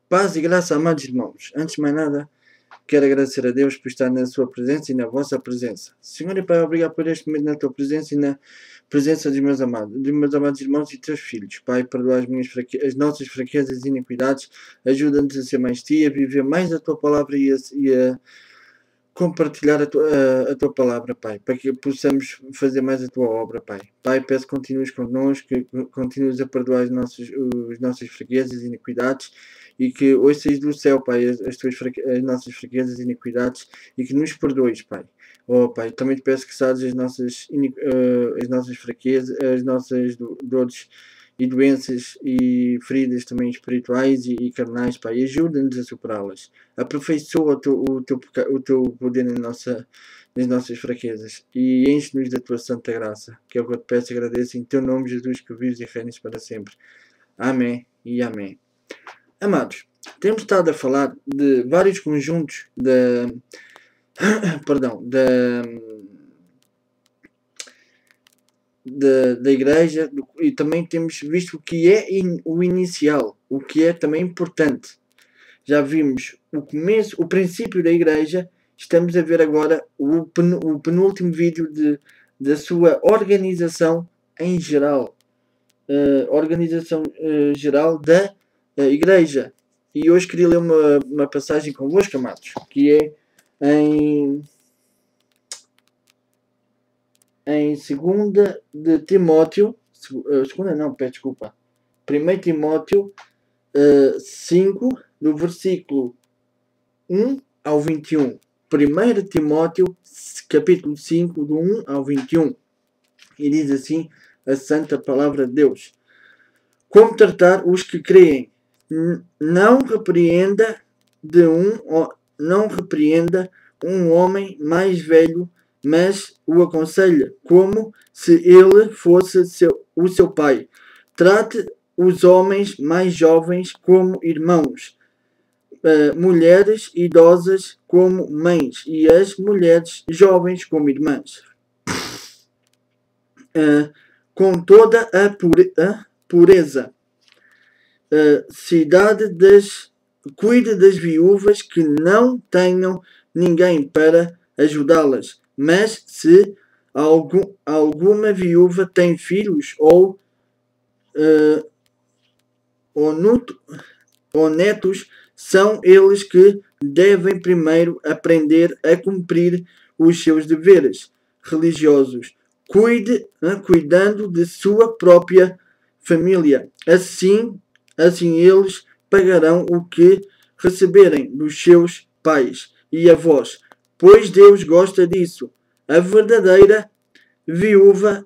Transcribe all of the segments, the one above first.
Paz e graça, amados irmãos. Antes de mais nada, quero agradecer a Deus por estar na sua presença e na vossa presença. Senhor e Pai, obrigado por este momento na tua presença e na presença dos meus amados irmãos e teus filhos. Pai, perdoa as nossas fraquezas e iniquidades, ajuda-nos a ser mais ti, a viver mais a tua palavra e a compartilhar a tua palavra, Pai, para que possamos fazer mais a tua obra, Pai. Pai, peço que continues connosco, que continues a perdoar as nossas fraquezas e iniquidades e que ouças do céu, Pai, as nossas fraquezas e iniquidades e que nos perdoes, Pai. Oh, Pai, também te peço que sares as nossas fraquezas, as nossas dores e doenças e feridas também espirituais e carnais, Pai. Ajuda-nos a superá-las. Aperfeiçoa o teu poder nas nossas fraquezas e enche-nos da tua santa graça, que é o que eu te peço e agradeço em teu nome, Jesus, que vives e reinas para sempre. Amém e amém. Amados, temos estado a falar de vários conjuntos da igreja e também temos visto o que é o inicial, o que é também importante. Já vimos o começo, o princípio da igreja. Estamos a ver agora o penúltimo vídeo da sua organização em geral. Organização geral da igreja. E hoje queria ler uma passagem convosco, amados, que é em 2 de Timóteo, 1 Timóteo 5, do versículo 1 ao 21. 1 Timóteo, capítulo 5, do 1 ao 21. E diz assim a santa palavra de Deus. Como tratar os que creem? Não repreenda um homem mais velho, mas o aconselha, como se ele fosse o seu pai. Trate os homens mais jovens como irmãos, mulheres idosas como mães e as mulheres jovens como irmãs. Com toda a pureza. Cuide das viúvas que não tenham ninguém para ajudá-las. Mas se alguma viúva tem filhos ou netos, são eles que devem primeiro aprender a cumprir os seus deveres religiosos, cuidando de sua própria família. Assim eles pagarão o que receberem dos seus pais e avós, pois Deus gosta disso. A verdadeira viúva,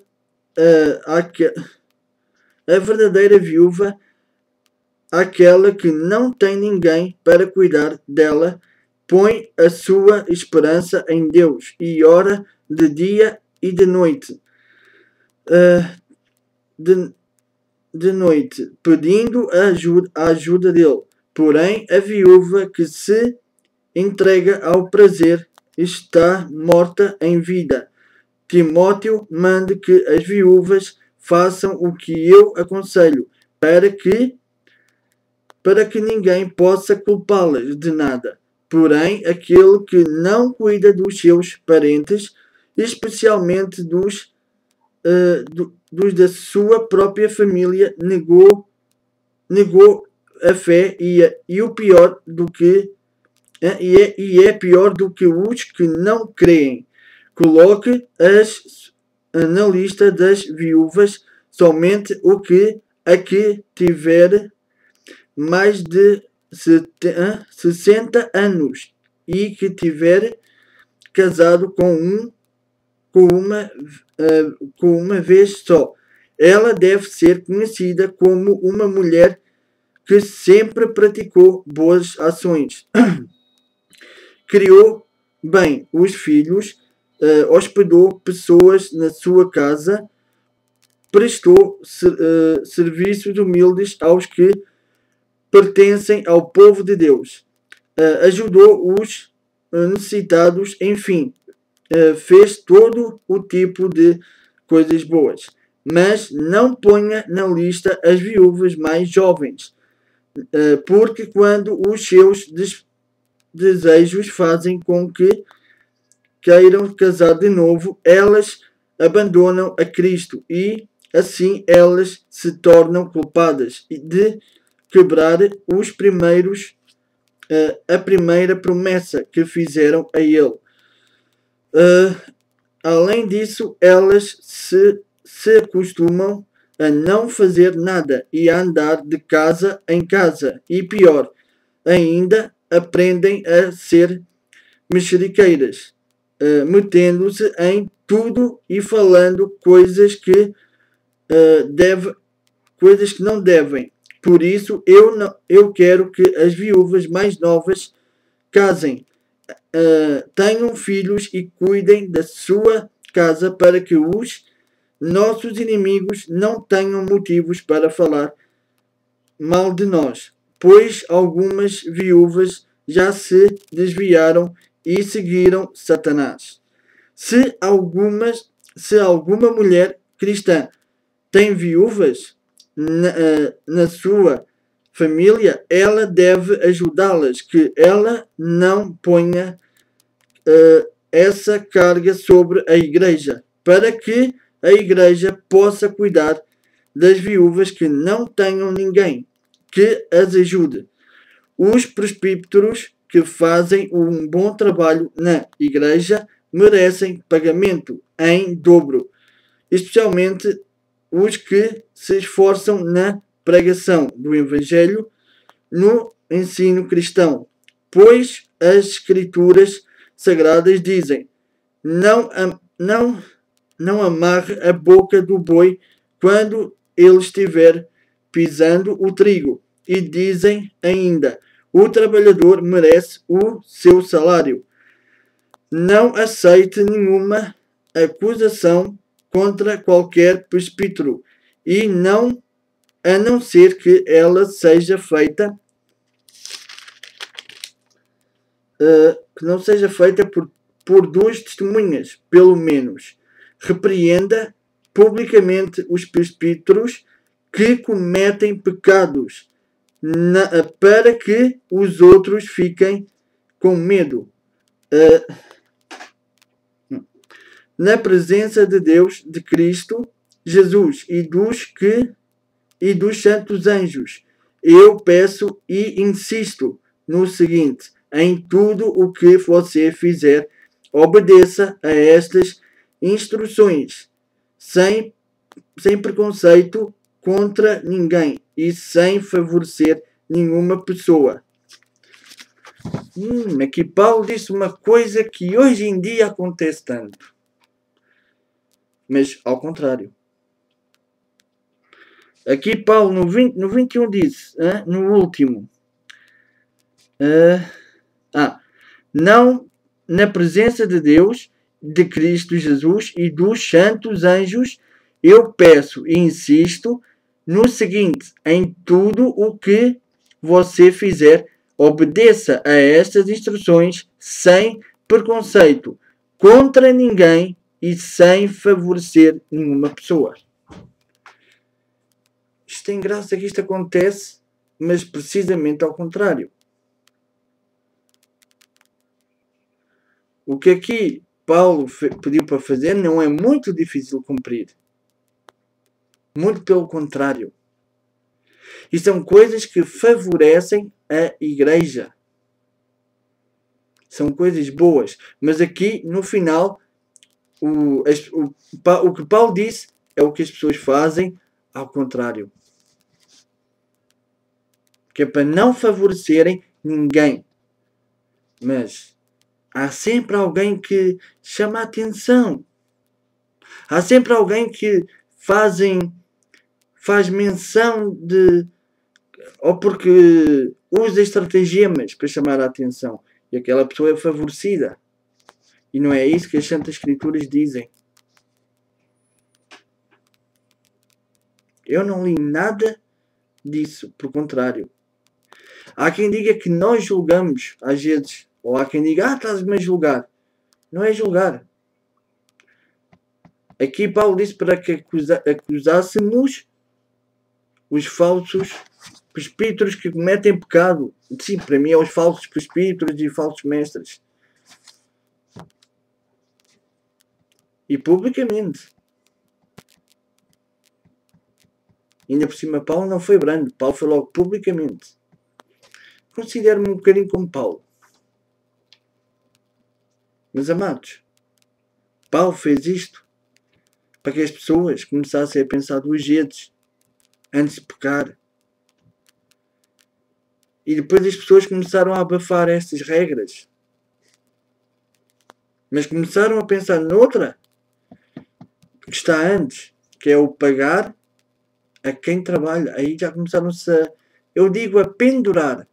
aquela que não tem ninguém para cuidar dela, põe a sua esperança em Deus e ora de dia e de noite. De noite, pedindo a ajuda dele. Porém, a viúva que se entrega ao prazer está morta em vida. Timóteo manda que as viúvas façam o que eu aconselho, para que ninguém possa culpá-las de nada. Porém, aquele que não cuida dos seus parentes, especialmente dos da sua própria família, negou a fé e é pior do que os que não creem. Coloque na lista das viúvas somente a que tiver mais de 60 anos e que tiver casado com uma vez só. Ela deve ser conhecida como uma mulher que sempre praticou boas ações. Criou bem os filhos, hospedou pessoas na sua casa, prestou serviços humildes aos que pertencem ao povo de Deus, ajudou os necessitados, enfim, fez todo o tipo de coisas boas. Mas não ponha na lista as viúvas mais jovens, porque quando os seus desejos fazem com que queiram casar de novo, elas abandonam a Cristo e assim elas se tornam culpadas de quebrar a primeira promessa que fizeram a ele. Além disso, elas se acostumam a não fazer nada e a andar de casa em casa. E pior ainda, aprendem a ser mexeriqueiras, metendo-se em tudo e falando coisas que não devem. Por isso, eu quero que as viúvas mais novas casem, tenham filhos e cuidem da sua casa para que os nossos inimigos não tenham motivos para falar mal de nós, pois algumas viúvas já se desviaram e seguiram Satanás. Se alguma mulher cristã tem viúvas na sua família, ela deve ajudá-las, que ela não ponha essa carga sobre a igreja, para que a igreja possa cuidar das viúvas que não tenham ninguém que as ajude. Os presbíteros que fazem um bom trabalho na igreja merecem pagamento em dobro, especialmente os que se esforçam na pregação do Evangelho no ensino cristão, pois as Escrituras Sagradas dizem: não amarre a boca do boi quando ele estiver pisando o trigo. E dizem ainda: o trabalhador merece o seu salário. Não aceite nenhuma acusação contra qualquer presbítero, a não ser que ela seja feita por duas testemunhas, pelo menos. Repreenda publicamente os presbíteros que cometem pecados, para que os outros fiquem com medo. Na presença de Deus, de Cristo Jesus e dos santos anjos, eu peço e insisto no seguinte: em tudo o que você fizer, obedeça a estas instruções, sem preconceito contra ninguém e sem favorecer nenhuma pessoa. Aqui Paulo disse uma coisa que hoje em dia acontece tanto. Mas ao contrário. Aqui Paulo no 21 disse, no último, não na presença de Deus, de Cristo Jesus e dos santos anjos, eu peço e insisto no seguinte: em tudo o que você fizer, obedeça a estas instruções sem preconceito contra ninguém e sem favorecer nenhuma pessoa. Isto tem graça que isto acontece, mas precisamente ao contrário. O que aqui Paulo pediu para fazer não é muito difícil de cumprir. Muito pelo contrário. E são coisas que favorecem a igreja. São coisas boas. Mas aqui, no final, o que Paulo disse é o que as pessoas fazem ao contrário. Que é para não favorecerem ninguém. Mas há sempre alguém que chama a atenção. Há sempre alguém que faz menção de... ou porque usa estratagemas para chamar a atenção. E aquela pessoa é favorecida. E não é isso que as Santas Escrituras dizem. Eu não li nada disso. Por contrário. Há quem diga que nós julgamos, às vezes. Ou há quem diga, estás-me a julgar. Não é julgar. Aqui Paulo disse para que acusássemos os falsos presbíteros que cometem pecado. Sim, para mim é os falsos presbíteros e falsos mestres. E publicamente. Ainda por cima, Paulo não foi brando. Paulo foi logo publicamente. Considero-me um bocadinho como Paulo. Meus amados, Paulo fez isto para que as pessoas começassem a pensar duas vezes antes de pecar. E depois as pessoas começaram a abafar estas regras. Mas começaram a pensar noutra que está antes, que é o pagar a quem trabalha. Aí já começaram-se a, eu digo, a pendurar.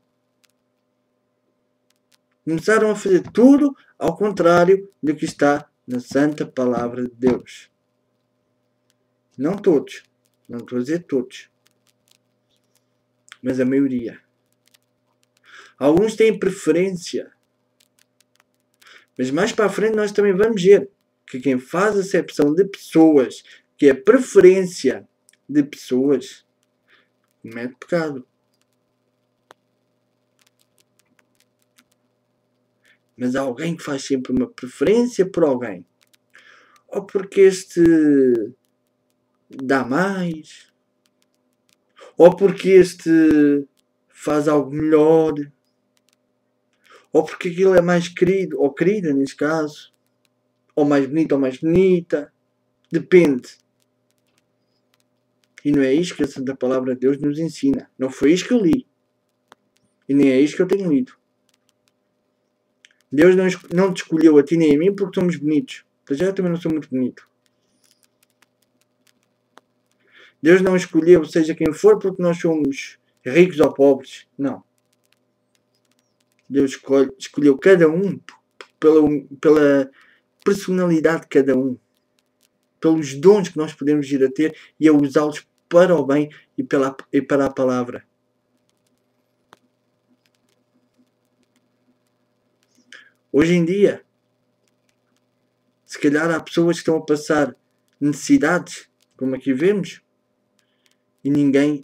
Começaram a fazer tudo ao contrário do que está na Santa Palavra de Deus. Não todos. Não estou a dizer todos. Mas a maioria. Alguns têm preferência. Mas mais para a frente nós também vamos ver que quem faz acepção de pessoas, que é preferência de pessoas, comete pecado. Mas há alguém que faz sempre uma preferência por alguém. Ou porque este dá mais. Ou porque este faz algo melhor. Ou porque aquilo é mais querido, ou querida neste caso. Ou mais bonito ou mais bonita. Depende. E não é isto que a Santa Palavra de Deus nos ensina. Não foi isto que eu li. E nem é isto que eu tenho lido. Deus não te escolheu a ti nem a mim porque somos bonitos. Eu também não sou muito bonito. Deus não escolheu seja quem for porque nós somos ricos ou pobres. Não. Deus escolheu cada um pela personalidade de cada um. Pelos dons que nós podemos vir a ter e a usá-los para o bem e para a palavra. Hoje em dia, se calhar há pessoas que estão a passar necessidades, como aqui vemos, e ninguém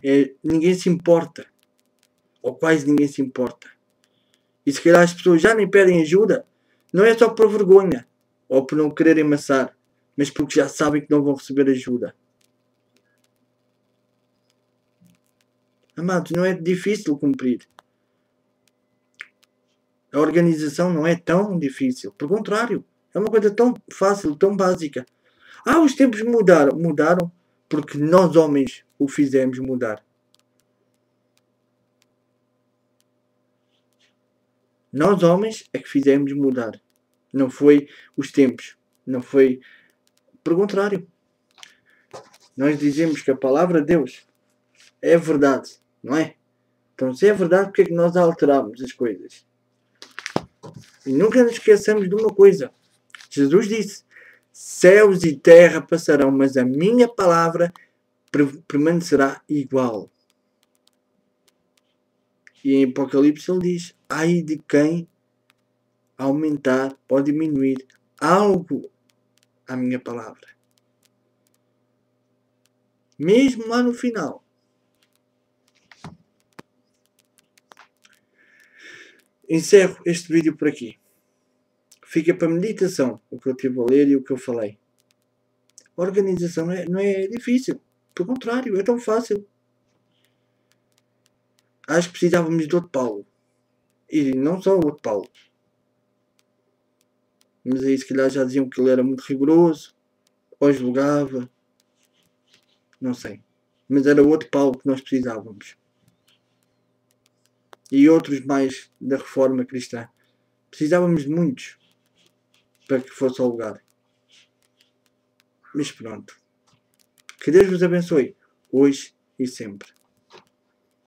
se importa. Ou quase ninguém se importa. E se calhar as pessoas já nem pedem ajuda, não é só por vergonha, ou por não quererem amassar, mas porque já sabem que não vão receber ajuda. Amados, não é difícil cumprir. A organização não é tão difícil. Pelo contrário, é uma coisa tão fácil, tão básica. Os tempos mudaram. Mudaram porque nós homens o fizemos mudar. Nós homens é que fizemos mudar. Não foi os tempos. Não foi... Pelo contrário. Nós dizemos que a palavra de Deus é verdade. Não é? Então se é verdade, porque é que nós alteramos as coisas? E nunca nos esqueçamos de uma coisa. Jesus disse: céus e terra passarão, mas a minha palavra permanecerá igual. E em Apocalipse ele diz: ai de quem aumentar ou diminuir algo a minha palavra. Mesmo lá no final. Encerro este vídeo por aqui. Fica para meditação o que eu estive a ler e o que eu falei. A organização não é difícil. Pelo contrário, é tão fácil. Acho que precisávamos de outro Paulo. E não só o outro Paulo. Mas aí se calhar já diziam que ele era muito rigoroso. Ou julgava. Não sei. Mas era outro Paulo que nós precisávamos. E outros mais da reforma cristã. Precisávamos de muitos para que fosse ao lugar. Mas pronto. Que Deus vos abençoe, hoje e sempre.